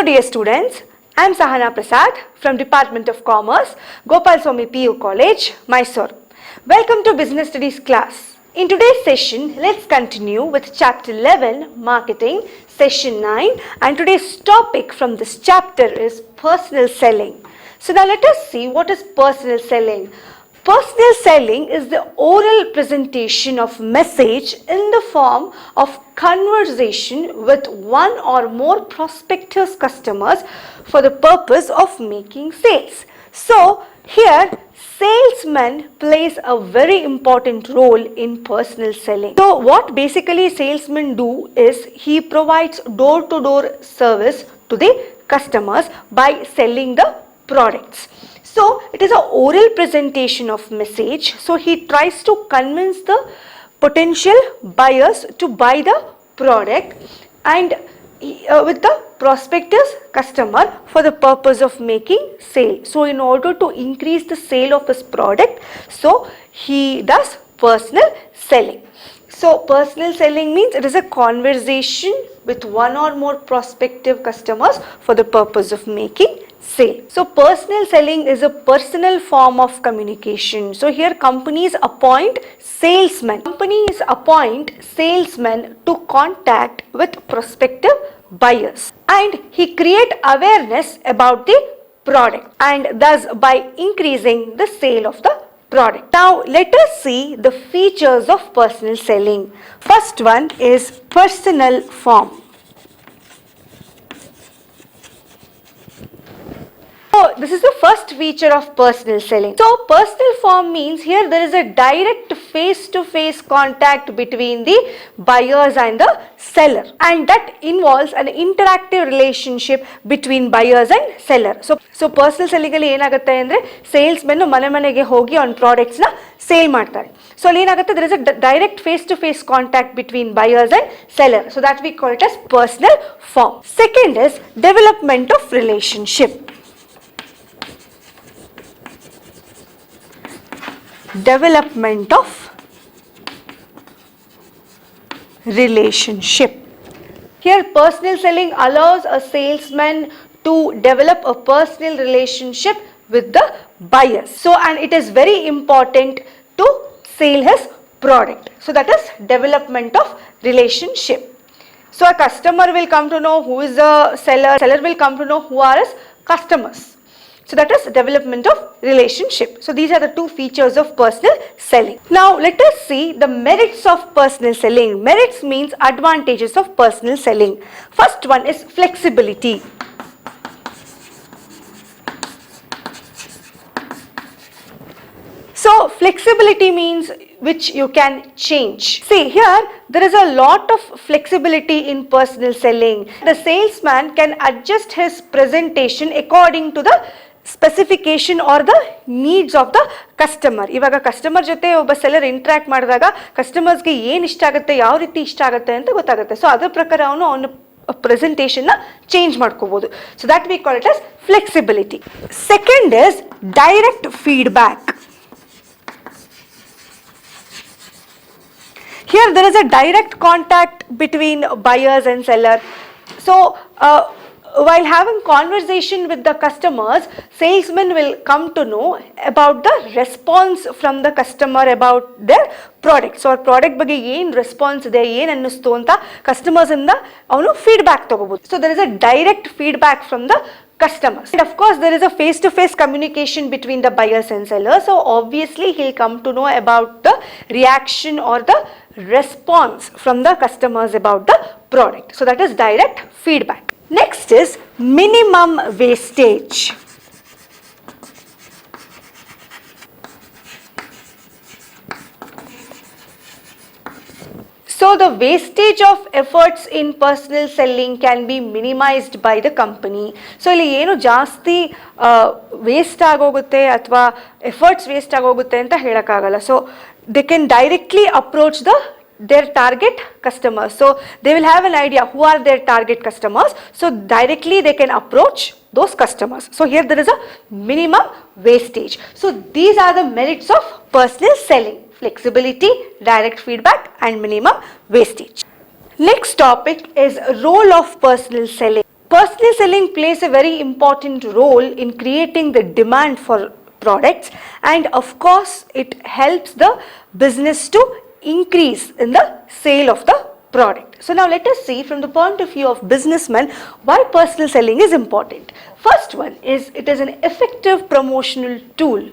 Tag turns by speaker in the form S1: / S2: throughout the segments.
S1: Hello dear students, I am Sahana Prasad from Department of Commerce, Gopal Swami PU College, Mysuru. Welcome to Business Studies class. In today's session, let's continue with chapter 11, Marketing, session 9, and today's topic from this chapter is personal selling. So now let us see what is personal selling. Personal selling is the oral presentation of message in the form of conversation with one or more prospective customers for the purpose of making sales. So here salesman plays a very important role in personal selling. So what basically salesmen do is he provides door-to-door service to the customers by selling the products. So it is an oral presentation of message. So he tries to convince the potential buyers to buy the product and with the prospective customer for the purpose of making sale. So in order to increase the sale of his product, so he does personal selling. So personal selling means it is a conversation with one or more prospective customers for the purpose of making sale. So personal selling is a personal form of communication. So here companies appoint salesmen. Companies appoint salesmen to contact with prospective buyers, and he create awareness about the product and thus by increasing the sale of the product. Now let us see the features of personal selling. First one is personal form. So this is the first feature of personal selling. So personal form means here there is a direct face-to-face contact between the buyers and the seller, and that involves an interactive relationship between buyers and seller. So personal selling ಅಲ್ಲಿ ಏನಾಗುತ್ತೆ ಅಂದ್ರೆ salesmen ಮನೆಗೆ ಹೋಗಿ on products ನ sale ಮಾಡ್ತಾರೆ. So ಅಲ್ಲಿ ಏನಾಗುತ್ತೆ there is a direct face-to-face contact between buyers and seller. So that we call it as personal form. Second is development of relationship. Development of relationship. Here personal selling allows a salesman to develop a personal relationship with the buyers. So and it is very important to sell his product. So that is development of relationship. So a customer will come to know who is the seller will come to know who are his customers. So that is development of relationship. So these are the two features of personal selling. Now let us see the merits of personal selling. Merits means advantages of personal selling. First one is flexibility. So flexibility means which you can change. See here there is a lot of flexibility in personal selling. The salesman can adjust his presentation according to the specification are the needs of the customer. ಇವಾಗ customer ಜೊತೆ ಒಬ್ಬ seller interact ಮಾಡಿದಾಗ ಕಸ್ಟಮರ್ಸ್ಗೆ ಏನು ಇಷ್ಟ ಆಗುತ್ತೆ, ಯಾವ ರೀತಿ ಇಷ್ಟ ಆಗುತ್ತೆ ಅಂತ ಗೊತ್ತಾಗುತ್ತೆ. ಸೊ ಅದರ ಪ್ರಕಾರ ಅವನು ಪ್ರೆಸೆಂಟೇಷನ್ನ ಚೇಂಜ್ ಮಾಡ್ಕೋಬಹುದು. So that we call it as flexibility. Second is direct feedback. Here there is a direct contact between buyers and seller. So while having conversation with the customers, salesmen will come to know about the response from the customer about their product. So product ಬಗ್ಗೆ ಏನು response ಇದೆ, ಏನು ಅನ್ನಿಸ್ತು ಅಂತ customers ಇಂದ ಅವನು feedback ತಗೋಬಹುದು. So there is a direct feedback from the customers. And of course there is a face-to-face communication between the buyers and sellers. So obviously he'll come to know about the reaction or the response from the customers about the product. So that is direct feedback. Next is minimum wastage. So the wastage of efforts in personal selling can be minimized by the company. So ಇಲ್ಲಿ ಏನು ಜಾಸ್ತಿ waste ಆಗೋಗುತ್ತೆ ಅಥವಾ efforts waste ಆಗೋಗುತ್ತೆ ಅಂತ ಹೇಳಕ್ಕಾಗಲ್ಲ. So they can directly approach their target customers. So they will have an idea who are their target customers. So directly they can approach those customers. So here there is a minimum wastage. So these are the merits of personal selling: flexibility, direct feedback, and minimum wastage. Next topic is role of personal selling. Personal selling plays a very important role in creating the demand for products, and of course it helps the business to increase in the sale of the product. So now let us see from the point of view of businessmen why personal selling is important. First one is it is an effective promotional tool.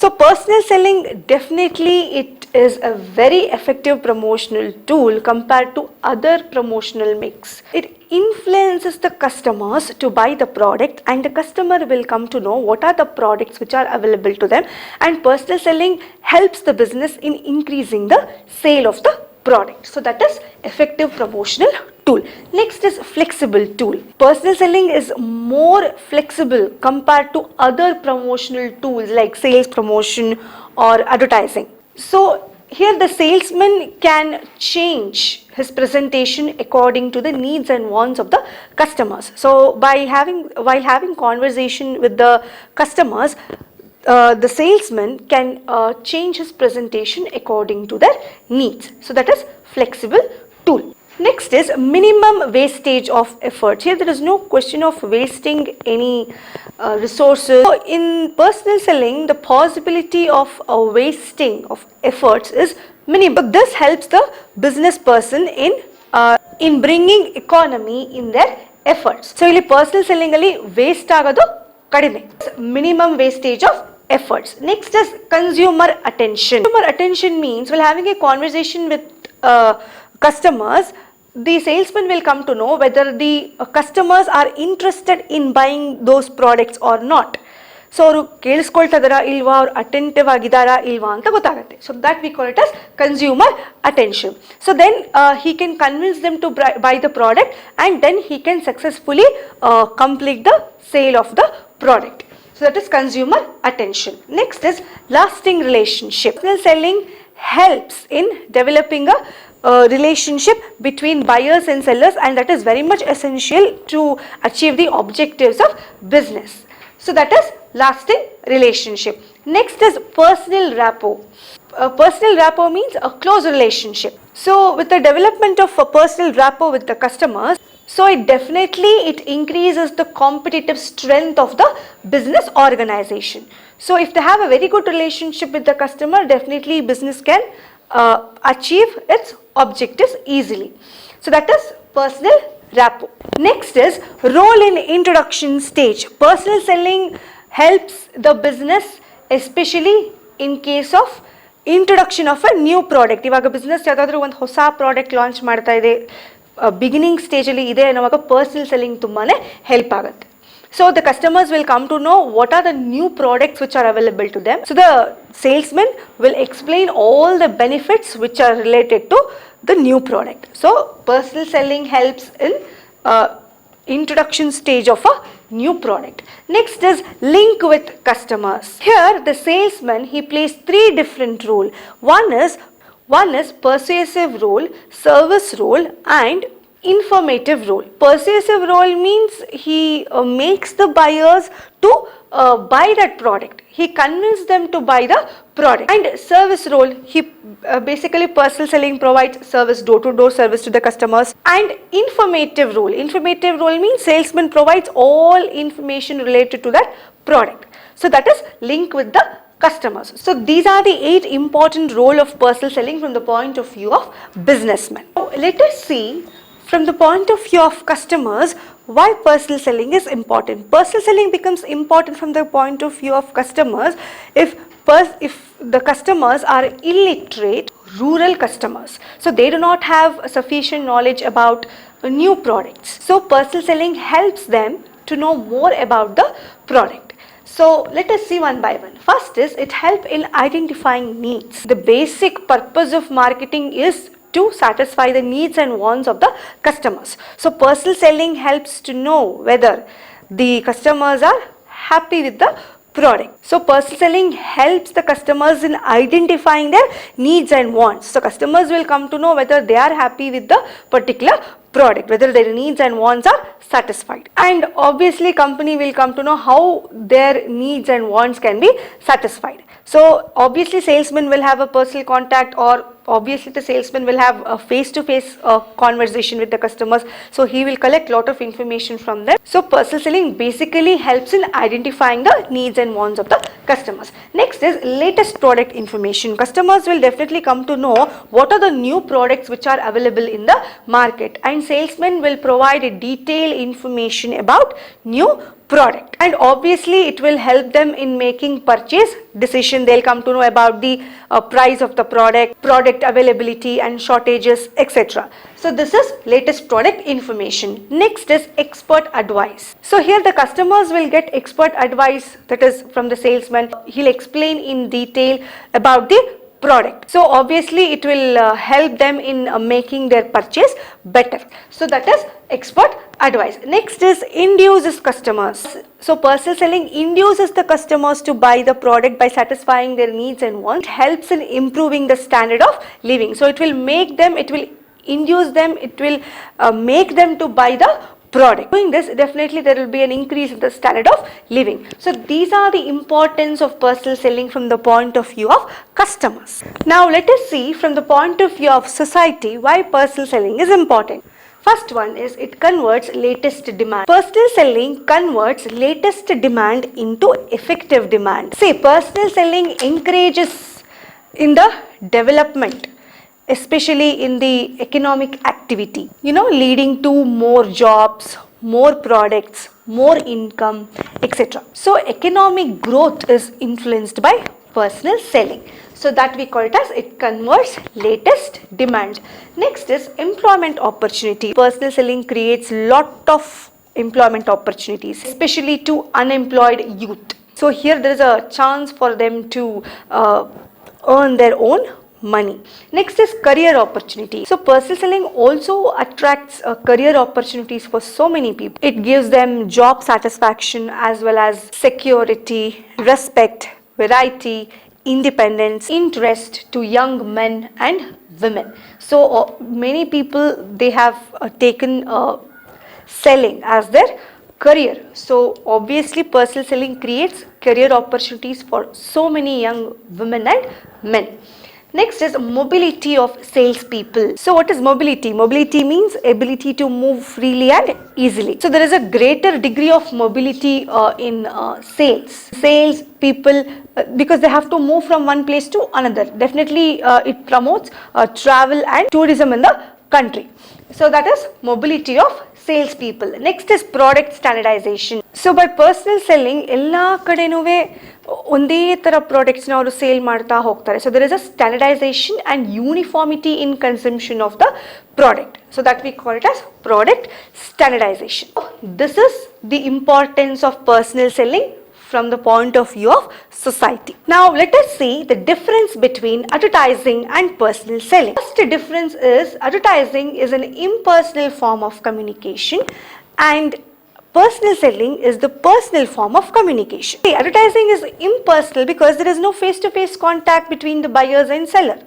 S1: So personal selling, definitely it is a very effective promotional tool compared to other promotional mix. It influences the customers to buy the product, and the customer will come to know what are the products which are available to them, and personal selling helps the business in increasing the sale of the product. So that is effective promotional tool. Next is flexible tool. Personal selling is more flexible compared to other promotional tools like sales promotion or advertising. So here the salesman can change his presentation according to the needs and wants of the customers. So while having conversation with the customers, the salesman can change his presentation according to their needs. So that is flexible tool. Next is minimum wastage of effort. Here there is no question of wasting any resources. So in personal selling, the possibility of wasting of efforts is minimum. This helps the business person in bringing economy in their efforts. So ಇಲ್ಲಿ personal selling ಅಲ್ಲಿ waste ಆಗೋದು ಕಡಿಮೆ. Minimum wastage of efforts. Next is consumer attention. Consumer attention means while having a conversation with customers, the salesman will come to know whether the customers are interested in buying those products or not. So ಅವರು ಕೇಳಿಸ್ಕೊಳ್ತಾ ಇದ್ದಾರಾ ಇಲ್ವಾ, ಅವರು attentive ಆಗಿದ್ದಾರಾ ಇಲ್ವಾ ಅಂತ ಗೊತ್ತಾಗುತ್ತೆ. So that we call it as consumer attention. So then he can convince them to buy the product, and then he can successfully complete the sale of the product. So that is consumer attention. Next is lasting relationship. Personal selling helps in developing a relationship between buyers and sellers, and that is very much essential to achieve the objectives of business. So that is lasting relationship. Next is personal rapport. Personal rapport means a close relationship. So with the development of a personal rapport with the customers, so it increases the competitive strength of the business organization. So if they have a very good relationship with the customer, definitely business can achieve its objectives easily. So that is personal rapport. Next is role in introduction stage. Personal selling helps the business, especially in case of introduction of a new product. ಇವಾಗ business ಯಾವುದಾದ್ರೂ ಒಂದು ಹೊಸ product launch ಮಾಡ್ತಾ ಇದೆ, beginning ಸ್ಟೇಜಲ್ಲಿ ಇದೆ ಅನ್ನುವಾಗ personal selling ತುಂಬಾ ಹೆಲ್ಪ್ ಆಗುತ್ತೆ. So the customers will come to know what are the new products which are available to them. So the salesman will explain all the benefits which are related to the new product. So personal selling helps in introduction stage of a new product. Next is link with customers. Here the salesman, he plays three different roles. One is persuasive role, service role, and informative role. Persuasive role means he makes the buyers to buy that product. He convinces them to buy the product. And service role, he basically personal selling provides service, door-to-door service to the customers. And informative role means salesman provides all information related to that product. So that is link with the customers. So these are the 8 important role of personal selling from the point of view of businessmen. Now let us see from the point of view of customers why personal selling is important. Personal selling becomes important from the point of view of customers if the customers are illiterate, rural customers. So they do not have sufficient knowledge about new products. So personal selling helps them to know more about the product. So let us see one by one. First is it helps in identifying needs. The basic purpose of marketing is to satisfy the needs and wants of the customers. So personal selling helps to know whether the customers are happy with the product. So personal selling helps the customers in identifying their needs and wants. So customers will come to know whether they are happy with the particular product, whether their needs and wants are satisfied. And obviously company will come to know how their needs and wants can be satisfied. So obviously salesman will have a personal contact or obviously the salesman will have a face-to-face conversation with the customers, so he will collect lot of information from them. So personal selling basically helps in identifying the needs and wants of the customers. Next is latest product information. Customers will definitely come to know what are the new products which are available in the market, and salesmen will provide a detailed information about new product, and obviously it will help them in making purchase decision. They'll come to know about the price of the product availability and shortages, etc. So this is latest product information. Next is expert advice. So here the customers will get expert advice, that is from the salesman. He'll explain in detail about the product. So obviously it will help them in making their purchase better. So that is expert advice. Next is induces customers. So personal selling induces the customers to buy the product by satisfying their needs and wants. It helps in improving the standard of living. So it will make them, it will induce them, it will make them to buy the product. Doing this, definitely there will be an increase in the standard of living. So these are the importance of personal selling from the point of view of customers. Now let us see from the point of view of society why personal selling is important. First one is it converts latest demand. Personal selling converts latest demand into effective demand. See, personal selling encourages in the development, especially in the economic activity, leading to more jobs, more products, more income, etc. So economic growth is influenced by personal selling. So that we call it as it converts latest demand. Next is employment opportunity. Personal selling creates lot of employment opportunities, especially to unemployed youth. So here there is a chance for them to earn their own money. Next is career opportunity. So personal selling also attracts career opportunities for so many people. It gives them job satisfaction as well as security, respect, variety, independence, interest to young men and women. So many people, they have taken selling as their career. So obviously personal selling creates career opportunities for so many young women and men. Next is mobility of salespeople. So what is mobility? Mobility means ability to move freely and easily. So there is a greater degree of mobility in sales. Sales people, because they have to move from one place to another. Definitely it promotes travel and tourism in the country. So that is mobility of salespeople. Next is product standardization. So by personal selling, ಎಲ್ಲ ಕಡೆನೂವೆ ಒಂದೇ ತರ ಪ್ರಾಡಕ್ಟ್ಸ್ನ ಅವರು sale ಮಾಡ್ತಾ ಹೋಗ್ತಾರೆ. So there is a standardization and uniformity in consumption of the product. So that we call it as product standardization. This is the importance of personal selling from the point of view of society. Now let us see the difference between advertising and personal selling. First difference is advertising is an impersonal form of communication and personal selling is the personal form of communication. See, advertising is impersonal because there is no face-to-face contact between the buyers and seller.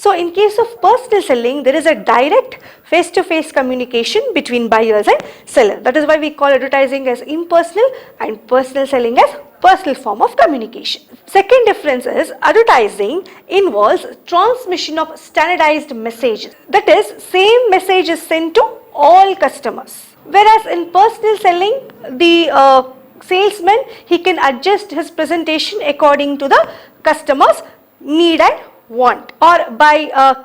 S1: So in case of personal selling, there is a direct face-to-face communication between buyers and seller. That is why we call advertising as impersonal and personal selling as personal form of communication. Second difference is advertising involves transmission of standardized messages. That is, same message is sent to all customers. Whereas in personal selling, the salesman, he can adjust his presentation according to the customer's need and want, or by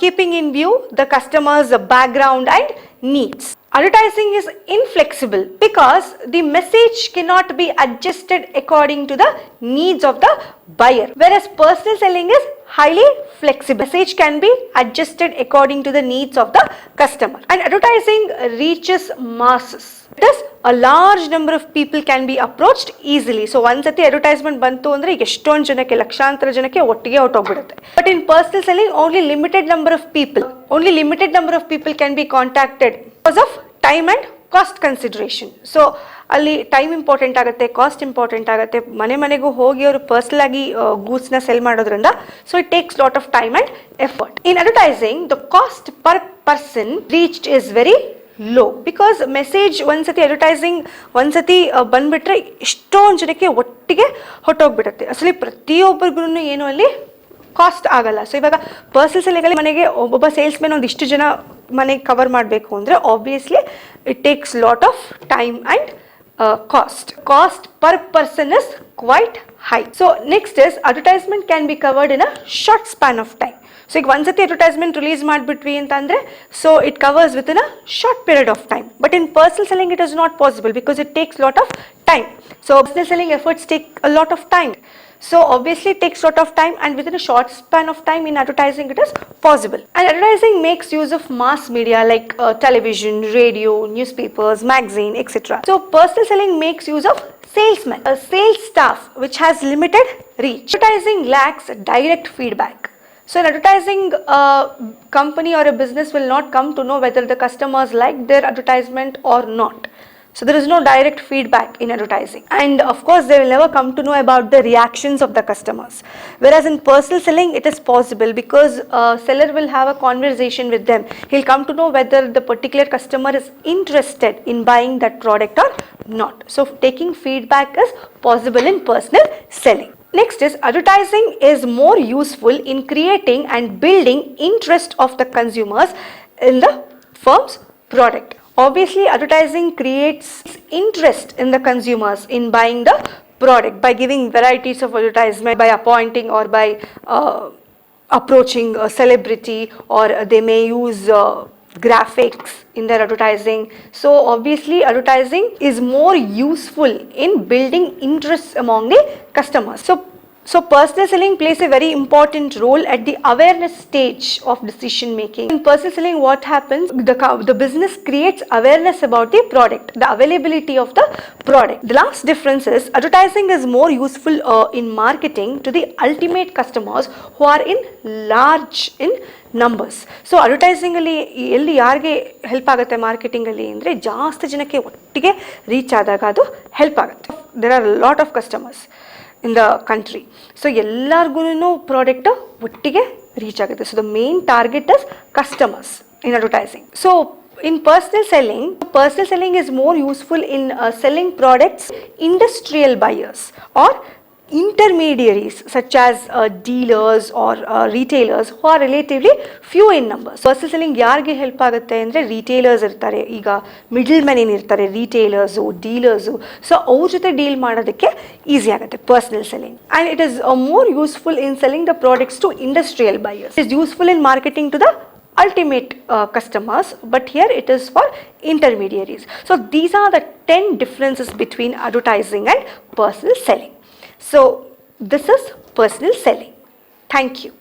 S1: keeping in view the customer's background and needs. Advertising is inflexible because the message cannot be adjusted according to the needs of the buyer, whereas personal selling is highly flexible. Message can be adjusted according to the needs of the customer, and advertising reaches masses. Thus, a large number of people can be approached easily. So once the advertisement bantu andre eshtondu janake lakshanತರ ಜನಕ್ಕೆ ಒಟ್ಟಿಗೆ ಹೊರಟೋಗ್ಬಿಡುತ್ತೆ. But in personal selling, only limited number of people can be contacted because of time and cost consideration. So ಅಲ್ಲಿ time important ಆಗುತ್ತೆ, cost important ಆಗುತ್ತೆ. ಮನೆಗೂ ಹೋಗಿ ಅವರು personal ಆಗಿ ಗೂಡ್ಸ್ನ cell ಮಾಡೋದ್ರಿಂದ so it takes lot of time and effort. In advertising the cost per person reached is very low because message ಒಂದ್ಸತಿ advertising ಒಂದ್ಸತಿ ಬಂದ್ಬಿಟ್ರೆ ಎಷ್ಟೊಂದು ಜನಕ್ಕೆ ಒಟ್ಟಿಗೆ ಹೊಟ್ಟೋಗ್ಬಿಡುತ್ತೆ. ಅಸಲಿ ಪ್ರತಿಯೊಬ್ಬರಿಗೂ ಏನು ಅಲ್ಲಿ ಕಾಸ್ಟ್ ಆಗಲ್ಲ. ಸೊ ಇವಾಗ ಪರ್ಸನಲ್ ಸೆಲ್ಲಿಂಗಲ್ಲಿ ಮನೆಗೆ ಒಬ್ಬೊಬ್ಬ ಸೇಲ್ಸ್ಮೆನ್ ಒಂದಿಷ್ಟು ಜನ ಮನೆಗೆ ಕವರ್ ಮಾಡಬೇಕು ಅಂದರೆ obviously it takes lot of time and cost per person is quite high. So next is advertisement can be covered in a short span of time. So ಈಗ ಒಂದ್ಸತಿ ಅಡ್ವರ್ಟೈಸ್ಮೆಂಟ್ ರಿಲೀಸ್ ಮಾಡಿಬಿಟ್ವಿ ಅಂತಂದರೆ so it covers with in a short period of time. But in personal selling it is not possible because it takes lot of time. So personal selling efforts take a lot of time. So obviously it takes lot of time, and within a short span of time in advertising it is possible. And advertising makes use of mass media like television, radio, newspapers, magazine, etc. So personal selling makes use of salesmen, a sales staff which has limited reach. Advertising lacks direct feedback. So in advertising, a company or a business will not come to know whether the customers like their advertisement or not. So there is no direct feedback in advertising, and of course they will never come to know about the reactions of the customers. Whereas in personal selling it is possible because seller will have a conversation with them. He'll come to know whether the particular customer is interested in buying that product or not. So taking feedback is possible in personal selling. Next is advertising is more useful in creating and building interest of the consumers in the firm's product. Obviously advertising creates interest in the consumers in buying the product by giving varieties of advertisement, by appointing or by approaching a celebrity, or they may use graphics in their advertising. So obviously advertising is more useful in building interest among the customers. So personal selling plays a very important role at the awareness stage of decision making. In personal selling what happens, the business creates awareness about the product, the availability of the product. The last difference is advertising is more useful in marketing to the ultimate customers who are in large in numbers. So ಅಡ್ವರ್ಟೈಸಿಂಗಲ್ಲಿ ಎಲ್ಲಿ ಯಾರಿಗೆ help ಆಗುತ್ತೆ ಮಾರ್ಕೆಟಿಂಗಲ್ಲಿ ಅಂದರೆ ಜಾಸ್ತಿ ಜನಕ್ಕೆ ಒಟ್ಟಿಗೆ reach ಆದಾಗ ಅದು ಹೆಲ್ಪ್ ಆಗುತ್ತೆ. There are lot of customers in the country. So ಎಲ್ಲರಿಗೂ ಪ್ರಾಡಕ್ಟ್ ಒಟ್ಟಿಗೆ ರೀಚ್ ಆಗುತ್ತೆ. So the main target is customers in advertising. So in personal selling is more useful in selling products industrial buyers or intermediaries such as dealers or retailers who are relatively few in numbers. Personal selling ಯಾರಿಗೆ help ಆಗುತ್ತೆ ಅಂದರೆ retailers ಇರ್ತಾರೆ, ಈಗ middle man ಏನಿರ್ತಾರೆ, retailers, dealers, so ಅವ್ರ ಜೊತೆ deal ಮಾಡೋದಕ್ಕೆ easy ಆಗುತ್ತೆ personal selling. And it is more useful in selling the products to industrial buyers. It is useful in marketing to the ultimate customers, but here it is for intermediaries. So these are the 10 differences between advertising and personal selling. So this is personal selling. Thank you.